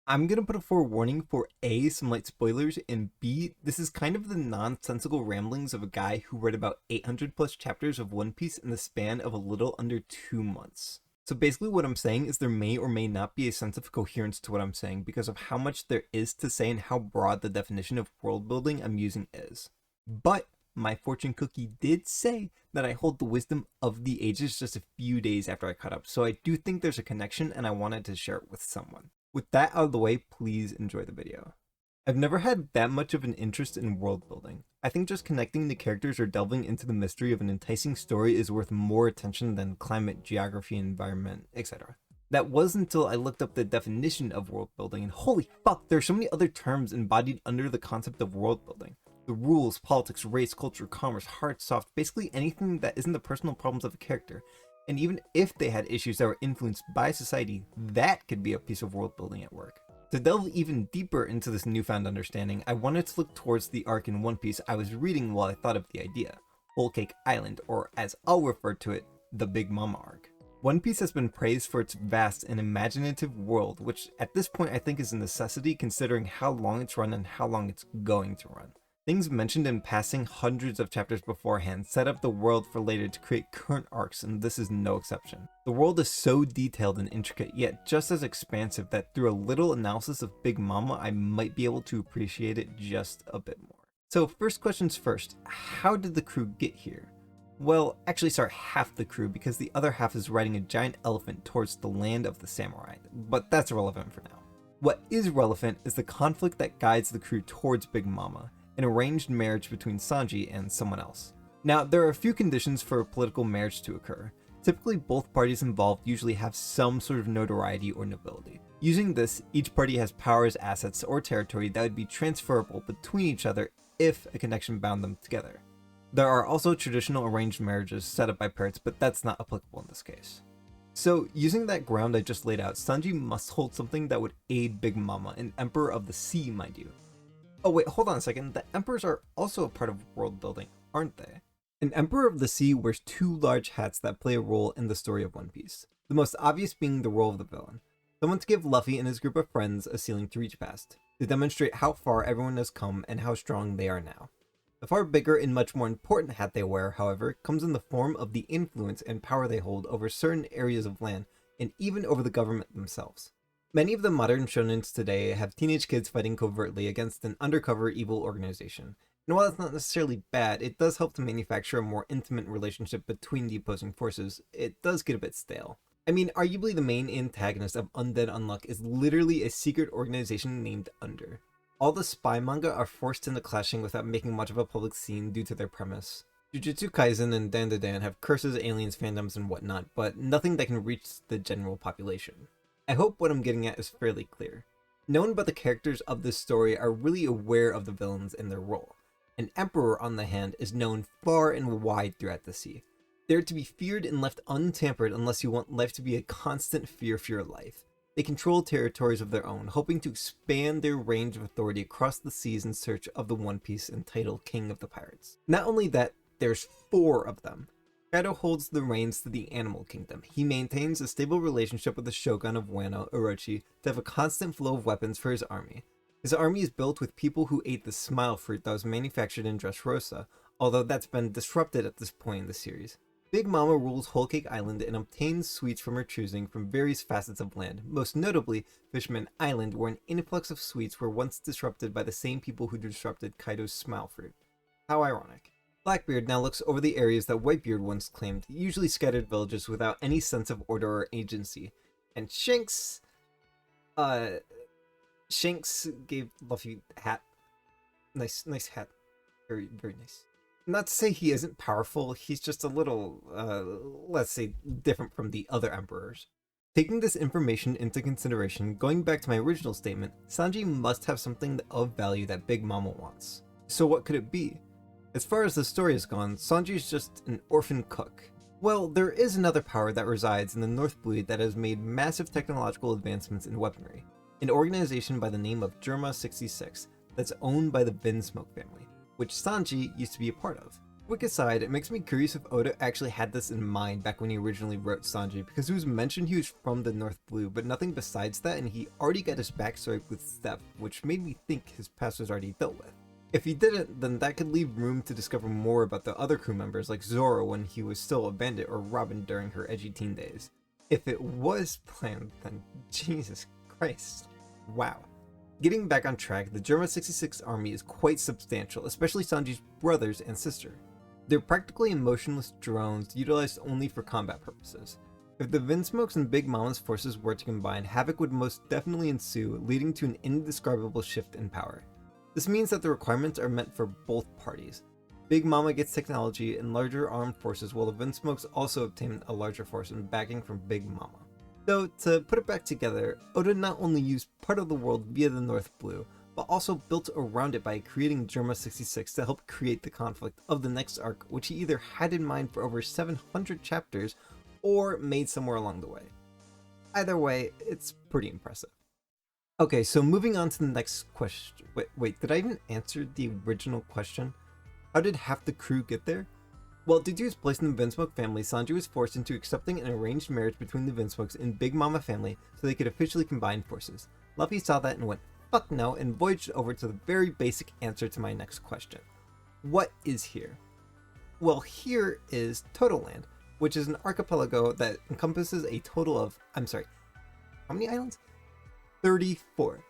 I'm gonna put a forewarning for A, some light spoilers, and B, this is kind of the nonsensical ramblings of a guy who read about 800 plus chapters of One Piece in the span of a little under 2 months. So basically what I'm saying is there may or may not be a sense of coherence to what I'm saying because of how much there is to say and how broad the definition of world building I'm using is. But my fortune cookie did say that I hold the wisdom of the ages just a few days after I caught up, so I do think there's a connection and I wanted to share it with someone. With that out of the way, please enjoy the video. I've never had that much of an interest in world building. I think just connecting the characters or delving into the mystery of an enticing story is worth more attention than climate, geography, environment, etc. That was until I looked up the definition of world building, and holy fuck, there are so many other terms embodied under the concept of world building. The rules, politics, race, culture, commerce, hard, soft, basically anything that isn't the personal problems of a character. And even if they had issues that were influenced by society, that could be a piece of world building at work. To delve even deeper into this newfound understanding, I wanted to look towards the arc in One Piece I was reading while I thought of the idea, Whole Cake Island, or as I'll refer to it, the Big Mama arc. One Piece has been praised for its vast and imaginative world, which at this point I think is a necessity considering how long it's run and how long it's going to run. Things mentioned in passing hundreds of chapters beforehand set up the world for later to create current arcs, and this is no exception. The world is so detailed and intricate, yet just as expansive that through a little analysis of Big Mama, I might be able to appreciate it just a bit more. So first questions first, how did the crew get here? Well, actually sorry, half the crew, because the other half is riding a giant elephant towards the land of the samurai, but that's irrelevant for now. What is relevant is the conflict that guides the crew towards Big Mama, an arranged marriage between Sanji and someone else. Now, there are a few conditions for a political marriage to occur. Typically, both parties involved usually have some sort of notoriety or nobility. Using this, each party has powers, assets, or territory that would be transferable between each other if a connection bound them together. There are also traditional arranged marriages set up by parents, but that's not applicable in this case. So, using that ground I just laid out, Sanji must hold something that would aid Big Mama, an Emperor of the Sea, mind you. Oh wait, hold on a second, the Emperors are also a part of world building, aren't they? An Emperor of the Sea wears two large hats that play a role in the story of One Piece. The most obvious being the role of the villain. Someone to give Luffy and his group of friends a ceiling to reach past, to demonstrate how far everyone has come and how strong they are now. The far bigger and much more important hat they wear, however, comes in the form of the influence and power they hold over certain areas of land, and even over the government themselves. Many of the modern shonens today have teenage kids fighting covertly against an undercover evil organization. And while it's not necessarily bad, it does help to manufacture a more intimate relationship between the opposing forces. It does get a bit stale. I mean, arguably the main antagonist of Undead Unluck is literally a secret organization named Under. All the spy manga are forced into clashing without making much of a public scene due to their premise. Jujutsu Kaisen and Dan have curses, aliens, fandoms, and whatnot, but nothing that can reach the general population. I hope what I'm getting at is fairly clear. No one but the characters of this story are really aware of the villains and their role. An emperor, on the hand, is known far and wide throughout the sea. They're to be feared and left untampered unless you want life to be a constant fear for your life. They control territories of their own, hoping to expand their range of authority across the seas in search of the One Piece entitled King of the Pirates. Not only that, there's 4 of them. Kaido holds the reins to the Animal Kingdom. He maintains a stable relationship with the Shogun of Wano, Orochi, to have a constant flow of weapons for his army. His army is built with people who ate the smile fruit that was manufactured in Dressrosa, although that's been disrupted at this point in the series. Big Mama rules Whole Cake Island and obtains sweets from her choosing from various facets of land, most notably Fishman Island, where an influx of sweets were once disrupted by the same people who disrupted Kaido's smile fruit. How ironic. Blackbeard now looks over the areas that Whitebeard once claimed, usually scattered villages without any sense of order or agency. And Shanks gave Luffy a hat. Nice hat. Very, very nice. Not to say he isn't powerful, he's just a little, let's say, different from the other emperors. Taking this information into consideration, going back to my original statement, Sanji must have something of value that Big Mama wants. So what could it be? As far as the story has gone, Sanji's just an orphan cook. Well, there is another power that resides in the North Blue that has made massive technological advancements in weaponry. An organization by the name of Germa 66 that's owned by the Vinsmoke family, which Sanji used to be a part of. Quick aside, it makes me curious if Oda actually had this in mind back when he originally wrote Sanji, because it was mentioned he was from the North Blue, but nothing besides that, and he already got his backstory with Steph, which made me think his past was already dealt with. If he didn't, then that could leave room to discover more about the other crew members, like Zoro when he was still a bandit, or Robin during her edgy teen days. If it was planned, then Jesus Christ. Wow. Getting back on track, the Germa 66 army is quite substantial, especially Sanji's brothers and sister. They're practically emotionless drones utilized only for combat purposes. If the Vinsmokes and Big Mama's forces were to combine, havoc would most definitely ensue, leading to an indescribable shift in power. This means that the requirements are meant for both parties. Big Mama gets technology and larger armed forces, while the Vinsmokes also obtain a larger force and backing from Big Mama. So, to put it back together, Oda not only used part of the world via the North Blue, but also built around it by creating Germa 66 to help create the conflict of the next arc, which he either had in mind for over 700 chapters, or made somewhere along the way. Either way, it's pretty impressive. Okay, so moving on to the next question. Wait, did I even answer the original question? How did half the crew get there? Well, due to his place in the Vinsmoke family, Sanji was forced into accepting an arranged marriage between the Vinsmokes and Big Mama family so they could officially combine forces. Luffy saw that and went, fuck no, and voyaged over to the very basic answer to my next question. What is here? Well, here is Totoland, which is an archipelago that encompasses a total of, how many islands? 34.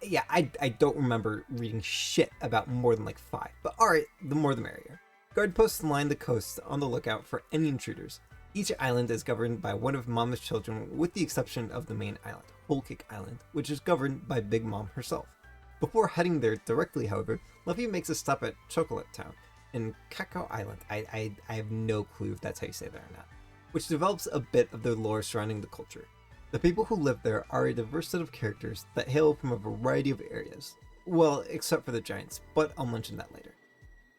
Yeah, I don't remember reading shit about more than like 5, but alright, the more the merrier. Guard posts line the coast on the lookout for any intruders. Each island is governed by one of Mama's children, with the exception of the main island, Whole Cake Island, which is governed by Big Mom herself. Before heading there directly, however, Luffy makes a stop at Chocolate Town in Cacao Island. I have no clue if that's how you say that or not, which develops a bit of the lore surrounding the culture. The people who live there are a diverse set of characters that hail from a variety of areas. Well, except for the giants, but I'll mention that later.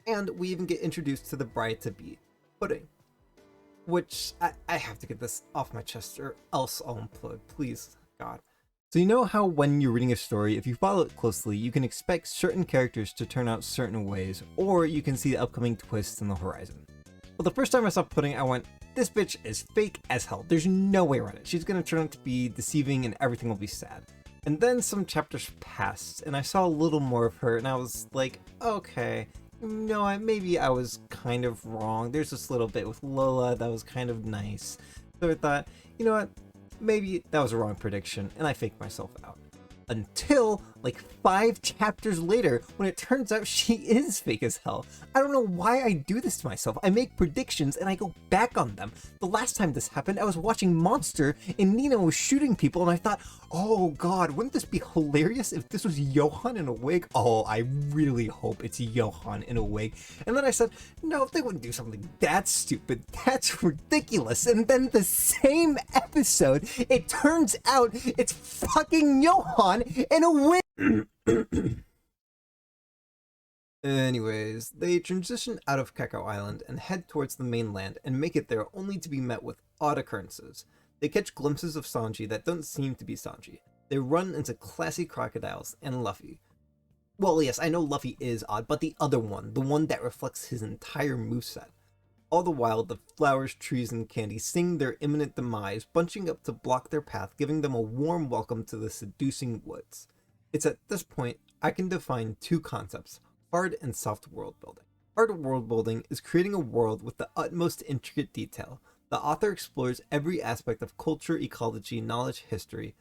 And we even get introduced to the bride-to-be, Pudding. Which, I have to get this off my chest or else I'll implode, please, God. So you know how when you're reading a story, if you follow it closely, you can expect certain characters to turn out certain ways, or you can see the upcoming twists in the horizon. Well, the first time I saw Pudding, I went, this bitch is fake as hell. There's no way around it. She's gonna turn out to be deceiving and everything will be sad. And then some chapters passed, and I saw a little more of her, and I was like, okay, no, maybe I was kind of wrong. There's this little bit with Lola that was kind of nice. So I thought, you know what, maybe that was a wrong prediction, and I faked myself out. Until, like 5 chapters later, when it turns out she is fake as hell. I don't know why I do this to myself. I make predictions and I go back on them. The last time this happened, I was watching Monster and Nina was shooting people and I thought, oh god, wouldn't this be hilarious if this was Johan in a wig? Oh, I really hope it's Johan in a wig. And then I said, no, they wouldn't do something that stupid. That's ridiculous. And then the same episode, it turns out it's fucking Johan in a wig. Anyways, they transition out of Cacao Island and head towards the mainland and make it there only to be met with odd occurrences. They catch glimpses of Sanji that don't seem to be Sanji. They run into classy crocodiles and Luffy. Well, yes, I know Luffy is odd, but the other one, the one that reflects his entire moveset. All the while, the flowers, trees, and candy sing their imminent demise, bunching up to block their path, giving them a warm welcome to the seducing woods. It's at this point I can define 2 concepts, hard and soft world building. Hard world building is creating a world with the utmost intricate detail. The author explores every aspect of culture, ecology, knowledge, history.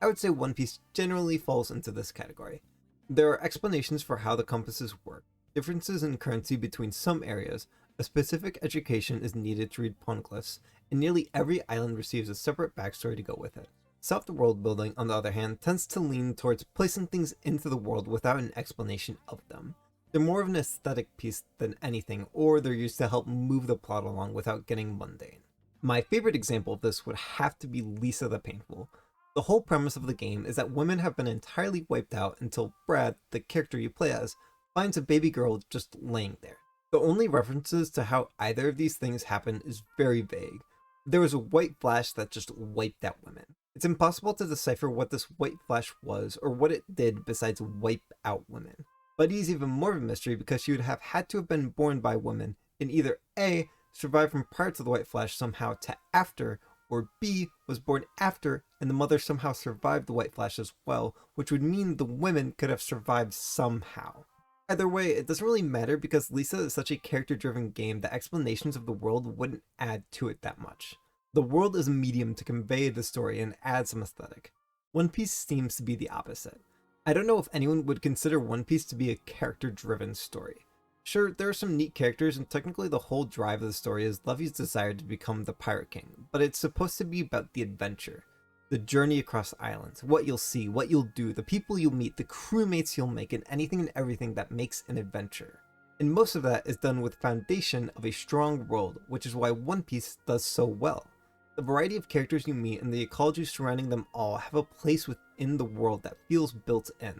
I would say One Piece generally falls into this category. There are explanations for how the compasses work, differences in currency between some areas, a specific education is needed to read poneglyphs, and nearly every island receives a separate backstory to go with it. Soft world building, on the other hand, tends to lean towards placing things into the world without an explanation of them. They're more of an aesthetic piece than anything, or they're used to help move the plot along without getting mundane. My favorite example of this would have to be Lisa the Painful. The whole premise of the game is that women have been entirely wiped out until Brad, the character you play as, finds a baby girl just laying there. The only references to how either of these things happen is very vague. There was a white flash that just wiped out women. It's impossible to decipher what this white flash was or what it did besides wipe out women. Buddy is even more of a mystery because she would have had to have been born by women and either A, survived from prior to the White Flash somehow to after, or B, was born after and the mother somehow survived the White Flash as well, which would mean the women could have survived somehow. Either way, it doesn't really matter because Lisa is such a character-driven game that explanations of the world wouldn't add to it that much. The world is a medium to convey the story and add some aesthetic. One Piece seems to be the opposite. I don't know if anyone would consider One Piece to be a character-driven story. Sure, there are some neat characters, and technically the whole drive of the story is Luffy's desire to become the Pirate King, but it's supposed to be about the adventure. The journey across islands, what you'll see, what you'll do, the people you'll meet, the crewmates you'll make, and anything and everything that makes an adventure. And most of that is done with the foundation of a strong world, which is why One Piece does so well. The variety of characters you meet and the ecology surrounding them all have a place within the world that feels built in,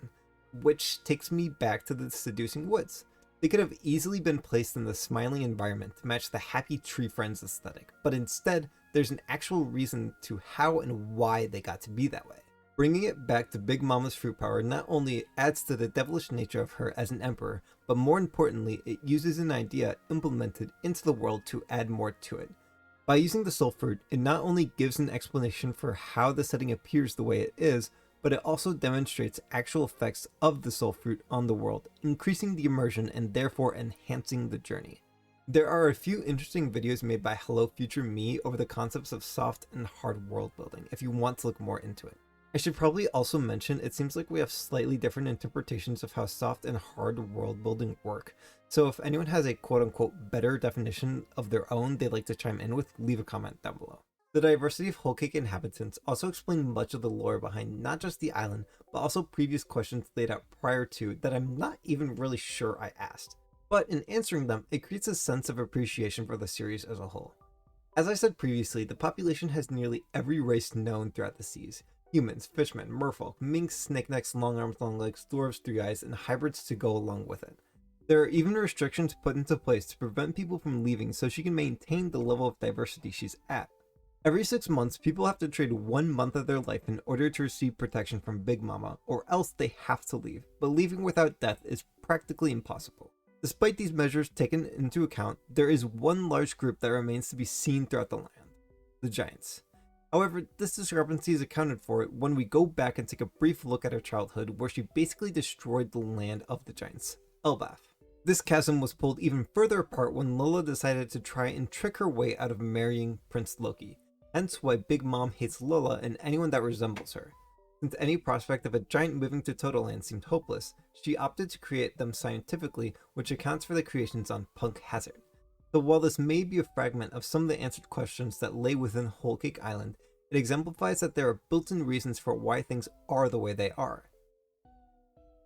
which takes me back to the Seducing Woods. They could have easily been placed in the smiling environment to match the happy tree friends aesthetic, but instead, there's an actual reason to how and why they got to be that way. Bringing it back to Big Mama's fruit power not only adds to the devilish nature of her as an emperor, but more importantly, it uses an idea implemented into the world to add more to it. By using the soul fruit, it not only gives an explanation for how the setting appears the way it is, but it also demonstrates actual effects of the soul fruit on the world, increasing the immersion and therefore enhancing the journey. There are a few interesting videos made by Hello Future Me over the concepts of soft and hard world building if you want to look more into it. I should probably also mention it seems like we have slightly different interpretations of how soft and hard world building work, so if anyone has a quote-unquote better definition of their own they'd like to chime in with, leave a comment down below. The diversity of Whole Cake inhabitants also explain much of the lore behind not just the island, but also previous questions laid out prior to that I'm not even really sure I asked. But in answering them, it creates a sense of appreciation for the series as a whole. As I said previously, the population has nearly every race known throughout the seas. Humans, fishmen, merfolk, minks, snake necks, long arms, long legs, dwarves, three eyes, and hybrids to go along with it. There are even restrictions put into place to prevent people from leaving so she can maintain the level of diversity she's at. Every 6 months, people have to trade 1 month of their life in order to receive protection from Big Mama, or else they have to leave, but leaving without death is practically impossible. Despite these measures taken into account, there is one large group that remains to be seen throughout the land: the Giants. However, this discrepancy is accounted for when we go back and take a brief look at her childhood where she basically destroyed the land of the Giants, Elbaf. This chasm was pulled even further apart when Lola decided to try and trick her way out of marrying Prince Loki, hence why Big Mom hates Lola and anyone that resembles her. Since any prospect of a giant moving to Totoland seemed hopeless, she opted to create them scientifically, which accounts for the creations on Punk Hazard. So while this may be a fragment of some of the answered questions that lay within Whole Cake Island, it exemplifies that there are built-in reasons for why things are the way they are.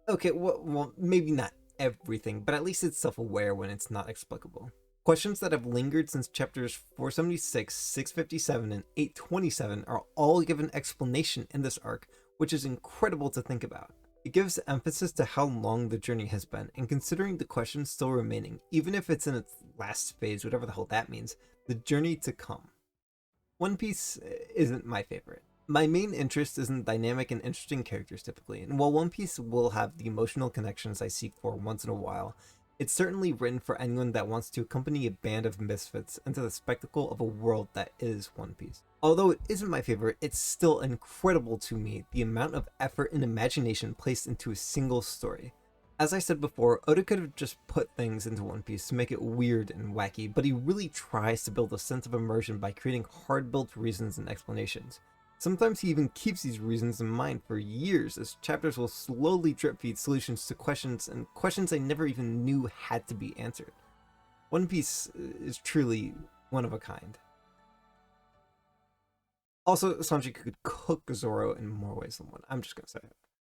Okay, well, maybe not everything, but at least it's self-aware when it's not explicable. Questions that have lingered since chapters 476, 657, and 827 are all given explanation in this arc, which is incredible to think about. It gives emphasis to how long the journey has been, and considering the questions still remaining, even if it's in its last phase, whatever the hell that means, the journey to come. One Piece isn't my favorite. My main interest is in dynamic and interesting characters typically, and while One Piece will have the emotional connections I seek for once in a while, it's certainly written for anyone that wants to accompany a band of misfits into the spectacle of a world that is One Piece. Although it isn't my favorite, it's still incredible to me the amount of effort and imagination placed into a single story. As I said before, Oda could have just put things into One Piece to make it weird and wacky, but he really tries to build a sense of immersion by creating hard-built reasons and explanations. Sometimes he even keeps these reasons in mind for years, as chapters will slowly drip-feed solutions to questions, and questions I never even knew had to be answered. One Piece is truly one of a kind. Also, Sanji could cook Zoro in more ways than one. I'm just gonna say it.